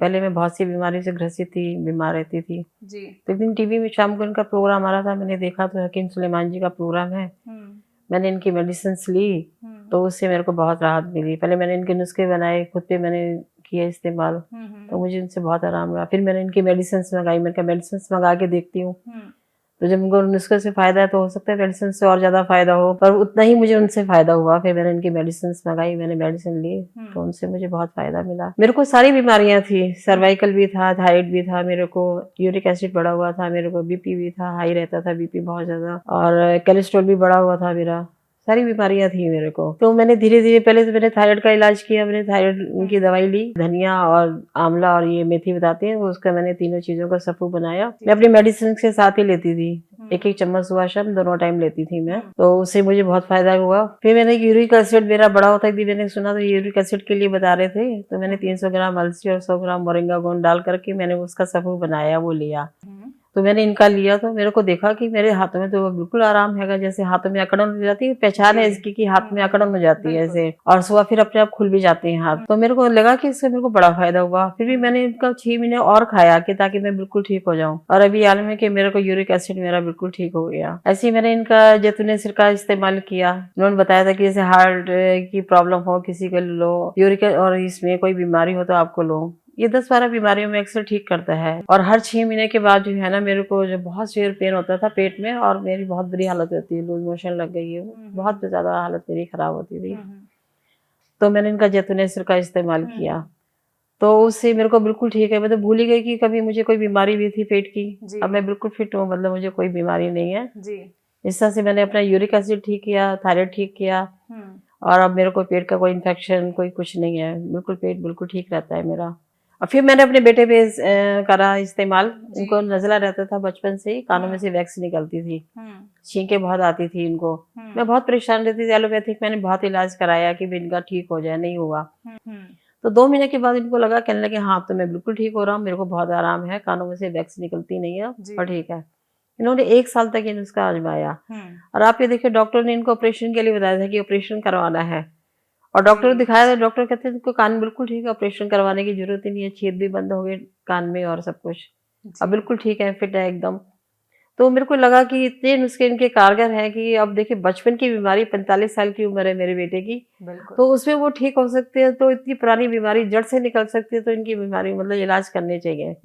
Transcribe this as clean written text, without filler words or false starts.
पहले मैं बहुत सी बीमारी से ग्रसित थी, बीमार रहती थी। जी। तो एक दिन टीवी में शाम को इनका प्रोग्राम आ रहा था, मैंने देखा तो हकीम सुलेमान जी का प्रोग्राम है। मैंने इनकी मेडिसिन्स ली, तो उससे मेरे को बहुत राहत मिली। पहले मैंने इनके नुस्खे बनाए, खुद पे मैंने किए इस्तेमाल, तो मुझे इनसे बहुत आराम रहा। फिर मैंने इनकी मेडिसिन्स मंगाई, मैंने कहा मेडिसिन्स मंगा के देखती हूँ। तो जब उनको नुस्खे से फ़ायदा है तो हो सकता है मेडिसिन से और ज़्यादा फ़ायदा हो, पर उतना ही मुझे उनसे फ़ायदा हुआ। फिर मैंने इनकी मेडिसिन्स मंगाई, मैंने मेडिसिन ली, तो उनसे मुझे बहुत फ़ायदा मिला। मेरे को सारी बीमारियाँ थी, सर्वाइकल भी था, थायराइड भी था मेरे को, यूरिक एसिड बढ़ा हुआ था मेरे को, बीपी भी था, हाई रहता था बीपी बहुत ज़्यादा, और कोलेस्ट्रॉल भी बढ़ा हुआ था मेरा। सारी बीमारियां थी मेरे को। तो मैंने धीरे धीरे, पहले तो मैंने थायराइड का इलाज किया, मैंने थायराइड की दवाई ली, धनिया और आंवला और ये मेथी बताते हैं वो, उसका मैंने तीनों चीजों का सफू बनाया। मैं अपनी मेडिसिन के साथ ही लेती थी, एक एक चम्मच सुबह शाम दोनों टाइम लेती थी मैं, तो उससे मुझे बहुत फायदा हुआ। फिर मैंने यूरिक एसिड मेरा बड़ा होता थी, मैंने सुना तो यूरिक एसिड के लिए बता रहे थे, तो मैंने 300 ग्राम अलसी और 100 ग्राम मोरिंगा गोंद डाल करके मैंने उसका सफू बनाया, वो लिया। तो मैंने इनका लिया तो मेरे को देखा कि मेरे हाथों में तो बिल्कुल आराम हैगा, जैसे हाथों में अकड़न हो जाती है, पहचान है इसकी कि हाथ में अकड़न हो जाती है ऐसे, और सुबह फिर अपने आप खुल भी जाते हैं हाथ। तो मेरे को लगा कि इससे मेरे को बड़ा फायदा हुआ। फिर भी मैंने इनका 6 महीने और खाया कि ताकि मैं बिल्कुल ठीक हो जाऊं, और अभी हाल में कि मेरे को यूरिक एसिड मेरा बिल्कुल ठीक हो गया। ऐसे ही मैंने इनका जैतून सिरका का इस्तेमाल किया। उन्होंने बताया था कि जैसे हार्ट की प्रॉब्लम हो किसी को लो, यूरिक और इसमें कोई बीमारी हो तो आपको लो, ये 10-12 बीमारियों में अक्सर ठीक करता है। और हर 6 महीने के बाद जो है ना, मेरे को जो बहुत सिवियर पेन होता था पेट में, और मेरी बहुत बुरी हालत होती है, लूज मोशन लग गई है, बहुत ज्यादा हालत मेरी खराब होती थी। तो मैंने इनका जैतून सिरका का इस्तेमाल किया, तो उससे मेरे को बिल्कुल ठीक है। मैं तो भूल ही गई कि कभी मुझे कोई बीमारी भी थी पेट की। अब मैं बिल्कुल फिट हूँ, मतलब मुझे कोई बीमारी नहीं है। इस तरह से मैंने अपना यूरिक एसिड ठीक किया, थायराइड ठीक किया, और अब मेरे को पेट का कोई इन्फेक्शन कोई कुछ नहीं है, बिल्कुल पेट बिल्कुल ठीक रहता है मेरा। और फिर मैंने अपने बेटे पे करा इस्तेमाल। इनको नज़ला रहता था बचपन से ही, कानों में से वैक्स निकलती थी, छींकें बहुत आती थी इनको। मैं बहुत परेशान रहती थी, एलोपैथिक मैंने बहुत इलाज कराया कि इनका ठीक हो जाए, नहीं हुआ। तो 2 महीने के बाद इनको लगा, कहने लगे हाँ तो मैं बिल्कुल ठीक हो रहा हूँ, मेरे को बहुत आराम है, कानों में से वैक्स निकलती नहीं है और ठीक है। इन्होंने 1 साल तक ये नुस्खा आजमाया, और आप ये देखिए डॉक्टर ने इनको ऑपरेशन के लिए बताया था कि ऑपरेशन करवाना है, और डॉक्टर को दिखाया था, डॉक्टर कहते हैं इनको कान बिल्कुल ठीक है, ऑपरेशन करवाने की जरूरत ही नहीं है, छेद भी बंद हो गए कान में और सब कुछ, अब बिल्कुल ठीक है, फिट है एकदम। तो मेरे को लगा कि इतने नुस्खे इनके कारगर हैं कि अब देखिए बचपन की बीमारी, 45 साल की उम्र है मेरे बेटे की, तो उसमें वो ठीक हो सकते हैं, तो इतनी पुरानी बीमारी जड़ से निकल सकती है, तो इनकी बीमारी मतलब इलाज करने चाहिए।